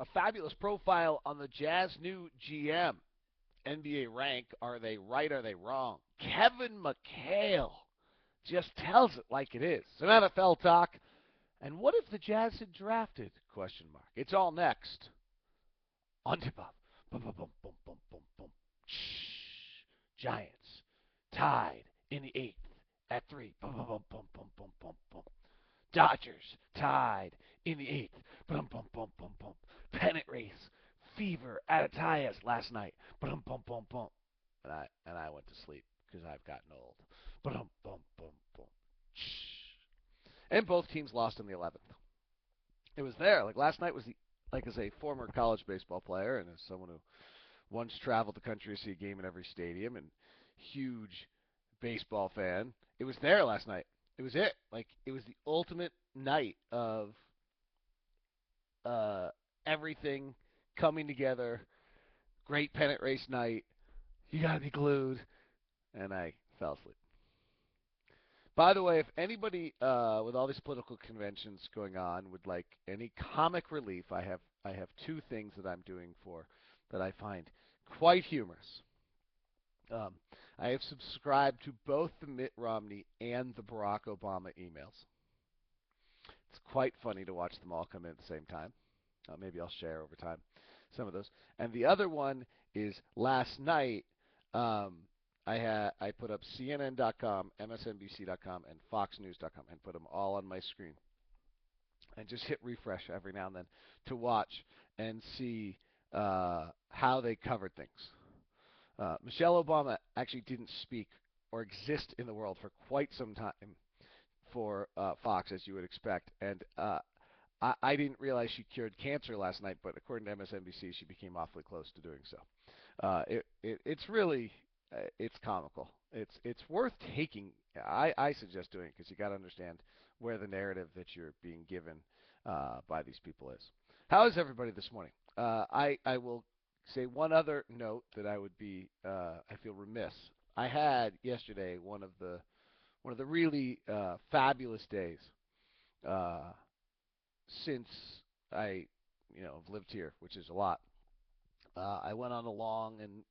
A fabulous profile on the Jazz new GM. NBA rank. Are they right? Are they wrong? Kevin McHale just tells it like it is. Some NFL talk. And what if the Jazz had drafted? Question mark. It's all next. On tip off. Boom, boom, boom, boom, boom, boom, boom. Shh. Giants tied in the eighth at three. Boom, boom, boom, boom, boom, boom, boom, boom. Dodgers tied in the eighth. Boom, boom, boom, boom, boom. Pennant race. Fever at its highest last night. Boom, boom, boom, boom. And I went to sleep because I've gotten old. Boom, boom, boom, boom. Shh. And both teams lost in the 11th. It was there. Like last night was the like as a former college baseball player and as someone who once traveled the country to see a game in every stadium and huge baseball fan. It was there last night. It was it. Like it was the ultimate night of uh everything coming together. Great pennant race night. You got to be glued. And I fell asleep. By the way, if anybody with all these political conventions going on would like any comic relief, I have two things that I'm doing for that I find quite humorous. Um, I have subscribed to both the Mitt Romney and the Barack Obama emails. It's quite funny to watch them all come in at the same time. Maybe I'll share over time some of those. And the other one is last night. I put up CNN.com, MSNBC.com, and FoxNews.com and put them all on my screen and just hit refresh every now and then to watch and see how they covered things. Michelle Obama actually didn't speak or exist in the world for quite some time for Fox, as you would expect, and I didn't realize she cured cancer last night, but according to MSNBC, she became awfully close to doing so. It's really it's comical. It's worth taking. I suggest doing it because you got to understand where the narrative that you're being given by these people is. How is everybody this morning? I will say one other note that I feel remiss. I had yesterday one of the really fabulous days uh, since I have lived here, which is a lot. I went on a long and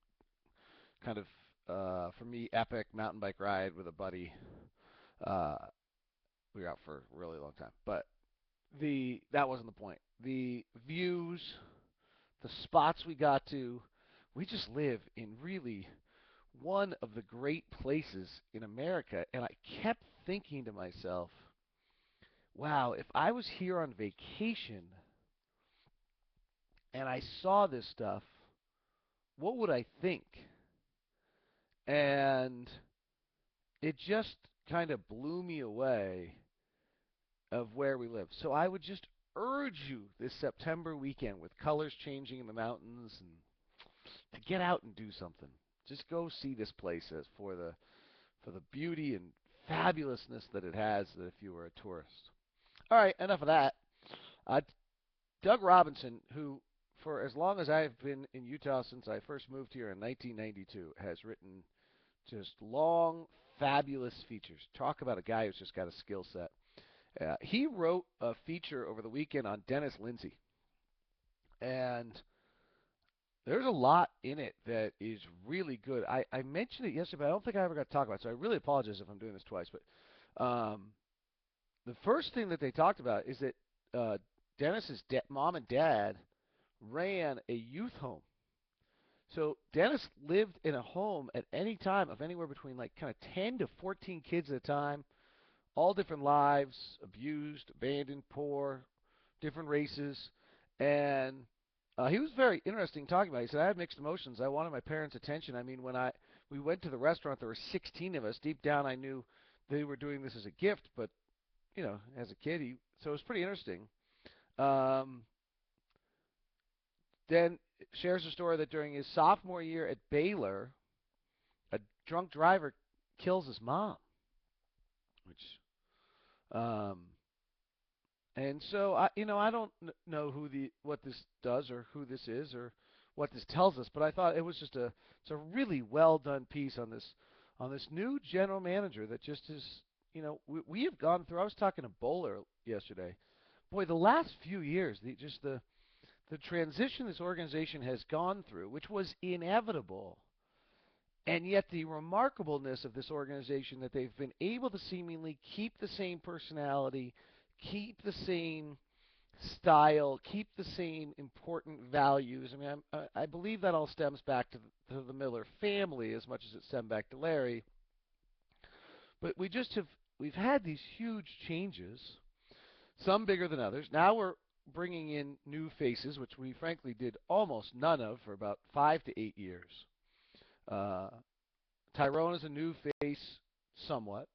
kind of for me epic mountain bike ride with a buddy. Uh, we were out for a really long time, but the that wasn't the point. The views, the spots we got to, we just live in really one of the great places in America, and I kept thinking to myself, wow, if I was here on vacation and I saw this stuff, what would I think? And it just kind of blew me away of where we live. So I would just urge you this September weekend with colors changing in the mountains and to get out and do something. Just go see this place as for the beauty and fabulousness that it has if you were a tourist. All right, enough of that. Uh, Doug Robinson, who for as long as I've been in Utah since I first moved here in 1992, has written just long, fabulous features. Talk about a guy who's just got a skill set. He wrote a feature over the weekend on Dennis Lindsay, and there's a lot in it that is really good. I mentioned it yesterday, but I don't think I ever got to talk about it, so I really apologize if I'm doing this twice. But the first thing that they talked about is that Dennis's mom and dad ran a youth home. So Dennis lived in a home at any time of anywhere between like kind of 10 to 14 kids at a time, all different lives, abused, abandoned, poor, different races, and he was very interesting talking about it. He said, I had mixed emotions. I wanted my parents' attention. I mean, when we went to the restaurant, there were 16 of us. Deep down, I knew they were doing this as a gift, but, as a kid, so it was pretty interesting. Um, then shares a story that during his sophomore year at Baylor, a drunk driver kills his mom, which, um, and so I don't know what this does or who this is or what this tells us, but I thought it's a really well done piece on this new general manager that just is, we have gone through. I was talking to Bowler yesterday. Boy, the last few years, the transition this organization has gone through, which was inevitable, and yet the remarkableness of this organization that they've been able to seemingly keep the same personality, keep the same style, keep the same important values. I mean, I believe that all stems back to the Miller family as much as it stemmed back to Larry. But we've had these huge changes, some bigger than others. Now we're bringing in new faces, which we frankly did almost none of for about 5 to 8 years. Uh, Tyrone is a new face, somewhat.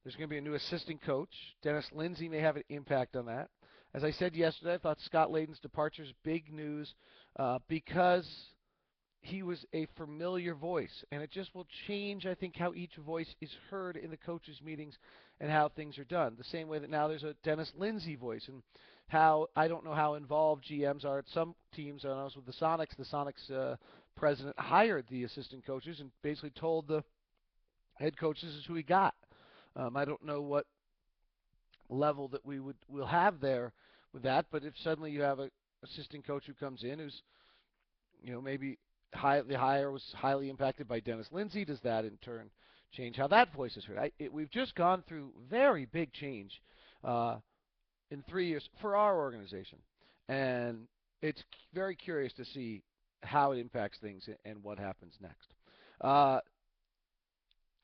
There's going to be a new assistant coach. Dennis Lindsay may have an impact on that. As I said yesterday, I thought Scott Layden's departure is big news because he was a familiar voice, and it just will change, I think, how each voice is heard in the coaches' meetings and how things are done. The same way that now there's a Dennis Lindsay voice, and how I don't know how involved GMs are at some teams. I was with the Sonics president hired the assistant coaches and basically told the head coaches is who he got. I don't know what level that we'll have there with that, but if suddenly you have a assistant coach who comes in who's maybe the hire was highly impacted by Dennis Lindsay, does that in turn change how that voice is heard? We've just gone through very big change in 3 years for our organization, and it's very curious to see how it impacts things and what happens next.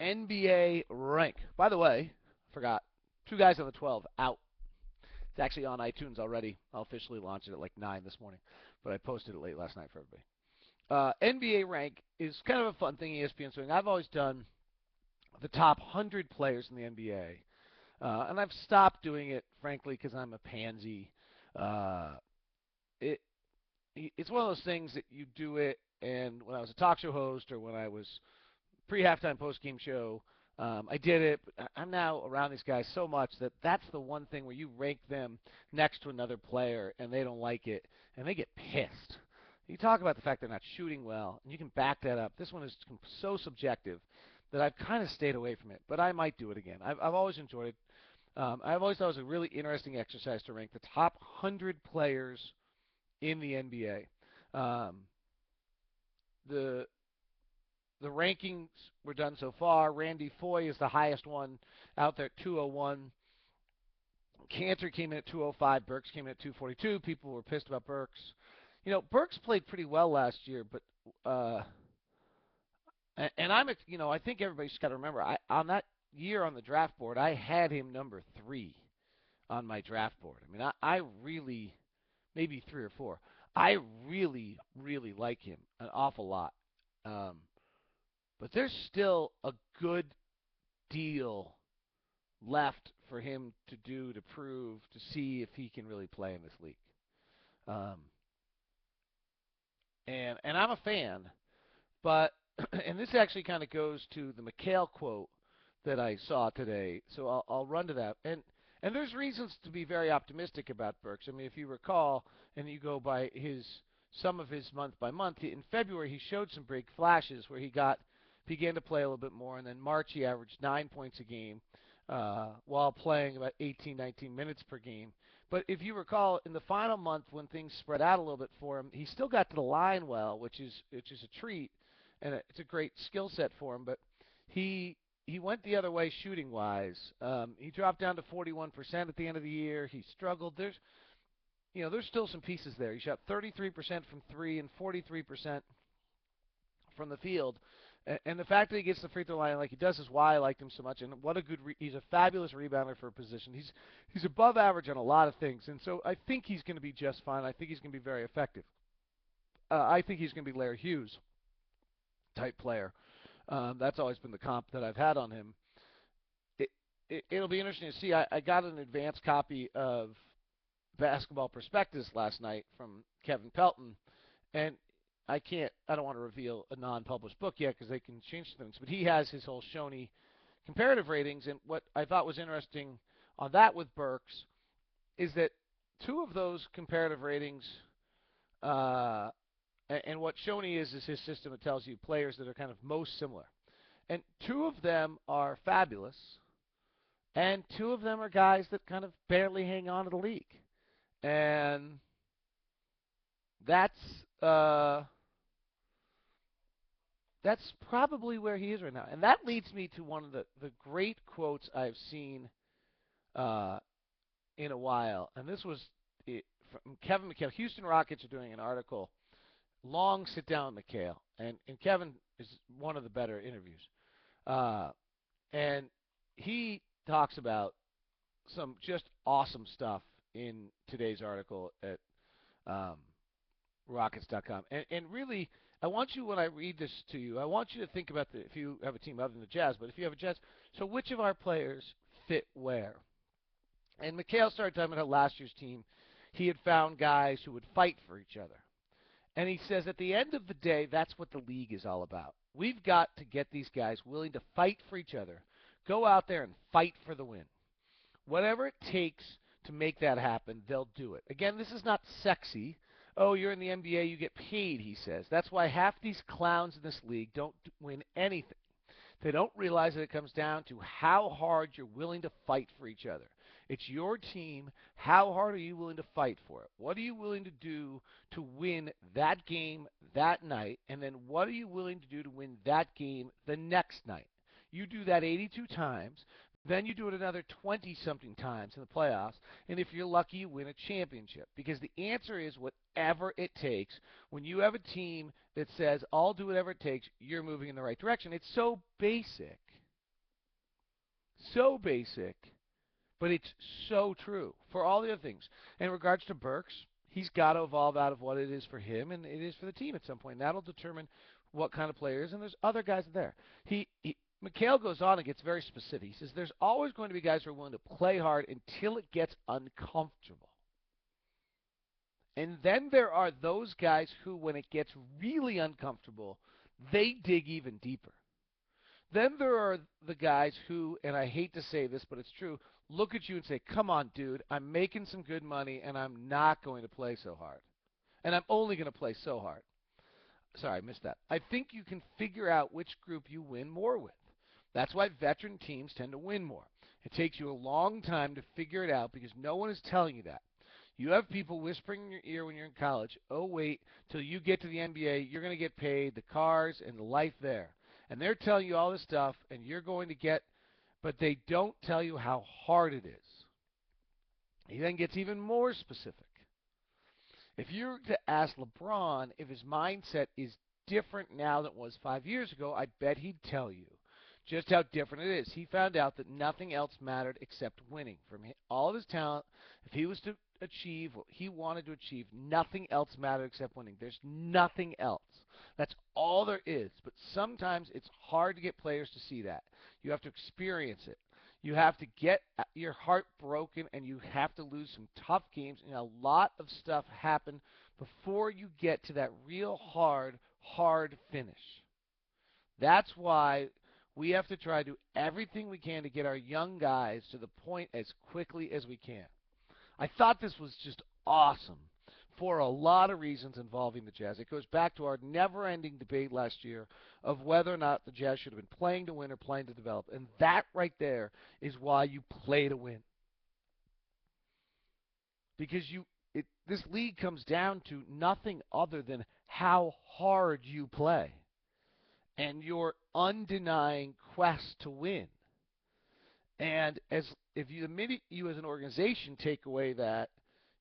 NBA rank. By the way, forgot. 2 guys on the 12 out. It's actually on iTunes already. I'll officially launch it at like 9 this morning, but I posted it late last night for everybody. NBA rank is kind of a fun thing ESPN's doing. I've always done the top 100 players in the NBA, and I've stopped doing it, frankly, because I'm a pansy. It's one of those things that you do it, and when I was a talk show host or when I was pre-halftime, post-game show, I did it, but I'm now around these guys so much that that's the one thing where you rank them next to another player and they don't like it, and they get pissed. You talk about the fact they're not shooting well, and you can back that up. This one is so subjective that I've kind of stayed away from it, but I might do it again. I've always enjoyed it. I've always thought it was a really interesting exercise to rank the top 100 players in the NBA. The rankings were done so far. Randy Foye is the highest one out there at 201. Cantor came in at 205. Burks came in at 242. People were pissed about Burks. Burks played pretty well last year, but and I think everybody's got to remember, on that year on the draft board, I had him number 3 on my draft board. I mean, I really, maybe 3 or 4. I really, really like him an awful lot. But there's still a good deal left for him to do, to prove, to see if he can really play in this league. And I'm a fan, but and this actually kind of goes to the McHale quote that I saw today. So I'll run to that. And there's reasons to be very optimistic about Burks. I mean, if you recall, and you go by some of his month by month, in February he showed some big flashes where he began to play a little bit more, and then March he averaged 9 points a game while playing about 18, 19 minutes per game. But if you recall, in the final month when things spread out a little bit for him, he still got to the line well, which is a treat, and it's a great skill set for him. But he went the other way shooting wise. He dropped down to 41% at the end of the year. He struggled. There's still some pieces there. He shot 33% from 3 and 43% from the field. And the fact that he gets the free throw line like he does is why I liked him so much. And what a good he's a fabulous rebounder for a position. He's above average on a lot of things, and so I think he's going to be just fine. I think he's going to be very effective. I think he's going to be Larry Hughes type player. That's always been the comp that I've had on him. It'll be interesting to see. I got an advanced copy of Basketball Prospectus last night from Kevin Pelton, and I don't want to reveal a non-published book yet because they can change things, but he has his whole Shoney comparative ratings, and what I thought was interesting on that with Burks is that 2 of those comparative ratings, and what Shoney is his system that tells you players that are kind of most similar, and 2 of them are fabulous, and 2 of them are guys that kind of barely hang on to the league, and that's uh, that's probably where he is right now. And that leads me to one of the great quotes I've seen uh, in a while. And this was from Kevin McHale. Houston Rockets are doing an article, long sit down with McHale. And Kevin is one of the better interviews. Uh, and he talks about some just awesome stuff in today's article at um, Rockets.com. And really, I want you, when I read this to you, I want you to think about if you have a team other than the Jazz, but if you have a Jazz, so which of our players fit where? And McHale started talking about how last year's team, he had found guys who would fight for each other. And he says at the end of the day, that's what the league is all about. We've got to get these guys willing to fight for each other. Go out there and fight for the win. Whatever it takes to make that happen, they'll do it. Again, this is not sexy. Oh, you're in the NBA, you get paid, he says. That's why half these clowns in this league don't win anything. They don't realize that it comes down to how hard you're willing to fight for each other. It's your team. How hard are you willing to fight for it? What are you willing to do to win that game that night? And then what are you willing to do to win that game the next night? You do that 82 times. Then you do it another 20-something times in the playoffs. And if you're lucky, you win a championship. Because the answer is whatever it takes. When you have a team that says, I'll do whatever it takes, you're moving in the right direction. It's so basic. So basic. But it's so true for all the other things. In regards to Burks, he's got to evolve out of what it is for him and it is for the team at some point. That'll determine what kind of players, and there's other guys there. McHale goes on and gets very specific. He says there's always going to be guys who are willing to play hard until it gets uncomfortable. And then there are those guys who, when it gets really uncomfortable, they dig even deeper. Then there are the guys who, and I hate to say this, but it's true, look at you and say, come on, dude, I'm making some good money, and I'm not going to play so hard. And I'm only going to play so hard. Sorry, I missed that. I think you can figure out which group you win more with. That's why veteran teams tend to win more. It takes you a long time to figure it out because no one is telling you that. You have people whispering in your ear when you're in college, oh, wait, till you get to the NBA, you're going to get paid, the cars, and the life there. And they're telling you all this stuff, and you're going to get, but they don't tell you how hard it is. He then gets even more specific. If you were to ask LeBron if his mindset is different now than it was 5 years ago, I bet he'd tell you just how different it is. He found out that nothing else mattered except winning. From all of his talent, if he was to achieve what he wanted to achieve, nothing else mattered except winning. There's nothing else. That's all there is. But sometimes it's hard to get players to see that. You have to experience it. You have to get your heart broken, and you have to lose some tough games, and a lot of stuff happen before you get to that real hard finish. That's why we have to try to do everything we can to get our young guys to the point as quickly as we can. I thought this was just awesome for a lot of reasons involving the Jazz. It goes back to our never-ending debate last year of whether or not the Jazz should have been playing to win or playing to develop. And that right there is why you play to win. Because this league comes down to nothing other than how hard you play and your undenying quest to win. And if you, the minute you as an organization take away that,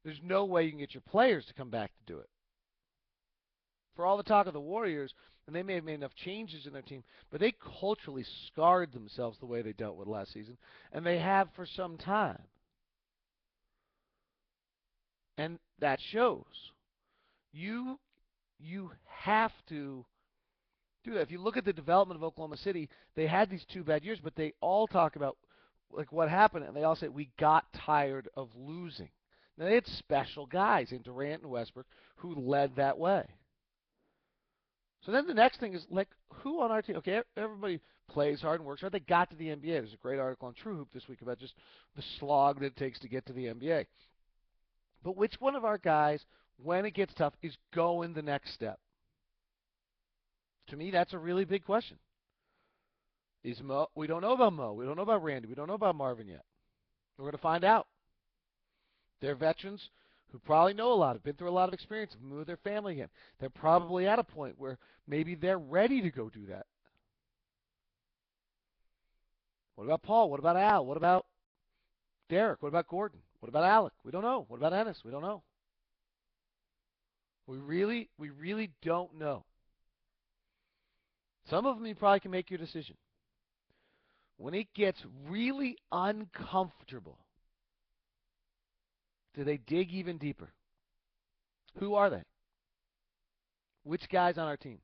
there's no way you can get your players to come back to do it. For all the talk of the Warriors, and they may have made enough changes in their team, but they culturally scarred themselves the way they dealt with last season, and they have for some time. And that shows. You have to do that. If you look at the development of Oklahoma City, they had these 2 bad years, but they all talk about like what happened, and they all say we got tired of losing. Now, they had special guys in Durant and Westbrook who led that way. So then the next thing is, like, who on our team? Okay, everybody plays hard and works hard. They got to the NBA. There's a great article on True Hoop this week about just the slog that it takes to get to the NBA. But which one of our guys, when it gets tough, is going the next step? To me, that's a really big question. Is Mo? We don't know about Mo. We don't know about Randy. We don't know about Marvin yet. We're going to find out. They're veterans who probably know a lot, have been through a lot of experience, have moved their family again. They're probably at a point where maybe they're ready to go do that. What about Paul? What about Al? What about Derek? What about Gordon? What about Alec? We don't know. What about Ennis? We don't know. We really don't know. Some of them you probably can make your decision. When it gets really uncomfortable, do they dig even deeper? Who are they? Which guys on our team?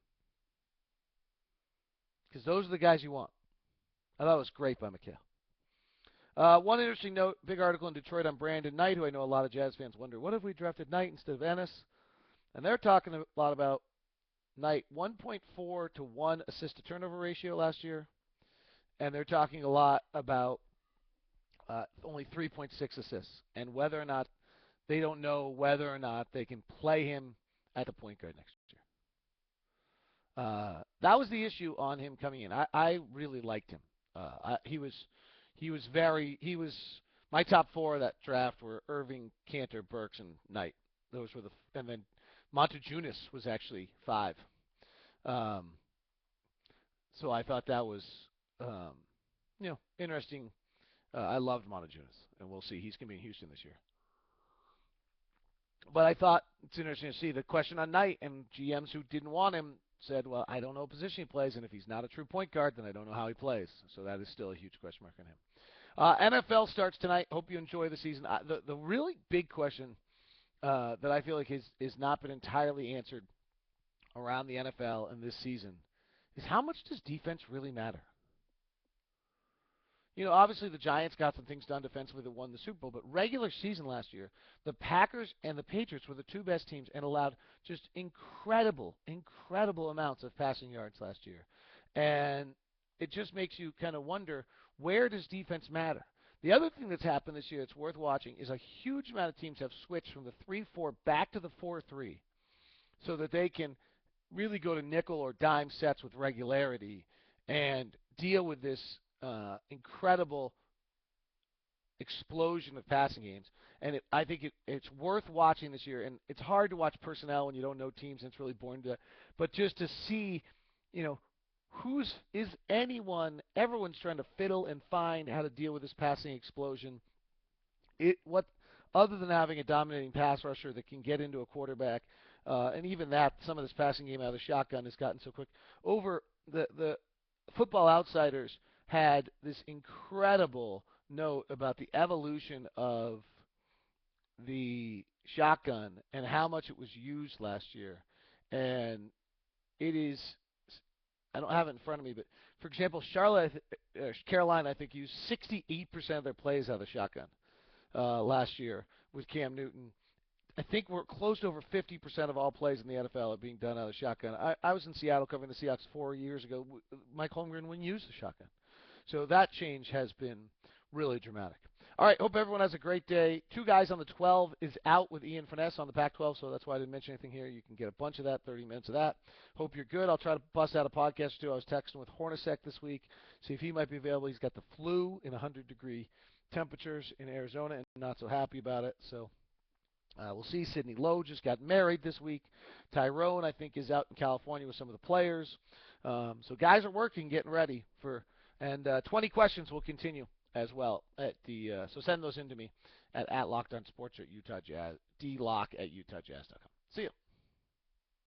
Because those are the guys you want. I thought it was great by McHale. One interesting note, big article in Detroit on Brandon Knight, who I know a lot of Jazz fans wonder, what if we drafted Knight instead of Ennis? And they're talking a lot about Knight, 1.4 to 1 assist to turnover ratio last year. And they're talking a lot about only 3.6 assists and whether or not they don't know whether or not they can play him at the point guard next year. That was the issue on him coming in. I really liked him. He was my top four of that draft were Irving, Cantor, Burks, and Knight. Those were and then Montejunas was actually 5. So I thought that was interesting. I loved Montejunas, and we'll see. He's going to be in Houston this year. But I thought it's interesting to see the question on Knight, and GMs who didn't want him said, well, I don't know what position he plays, and if he's not a true point guard, then I don't know how he plays. So that is still a huge question mark on him. NFL starts tonight. Hope you enjoy the season. The really big question that I feel like has not been entirely answered around the NFL in this season is how much does defense really matter? Obviously the Giants got some things done defensively that won the Super Bowl, but regular season last year, the Packers and the Patriots were the two best teams and allowed just incredible amounts of passing yards last year. And it just makes you kind of wonder, where does defense matter? The other thing that's happened this year that's worth watching is a huge amount of teams have switched from the 3-4 back to the 4-3 so that they can really go to nickel or dime sets with regularity and deal with this incredible explosion of passing games. And I think it's worth watching this year. And it's hard to watch personnel when you don't know teams, and it's really boring to. But just to see, everyone's trying to fiddle and find how to deal with this passing explosion. Other than having a dominating pass rusher that can get into a quarterback, and even that, some of this passing game out of the shotgun has gotten so quick. Over the Football Outsiders had this incredible note about the evolution of the shotgun and how much it was used last year. And it is, I don't have it in front of me, but for example, Carolina, I think, used 68% of their plays out of the shotgun last year with Cam Newton. I think we're close to over 50% of all plays in the NFL are being done out of the shotgun. I was in Seattle covering the Seahawks 4 years ago. Mike Holmgren wouldn't use the shotgun. So that change has been really dramatic. All right, hope everyone has a great day. 2 Guys on the 12 is out with Ian Finesse on the Pac-12, so that's why I didn't mention anything here. You can get a bunch of that, 30 minutes of that. Hope you're good. I'll try to bust out a podcast or two. I was texting with Hornacek this week, see if he might be available. He's got the flu in 100-degree temperatures in Arizona and not so happy about it. So we'll see. Sidney Lowe just got married this week. Tyrone, I think, is out in California with some of the players. So guys are working, getting ready for – and 20 questions will continue as well so send those in to me at Locked On Sports or at Utah Jazz, dlock@utahjazz.com. See you.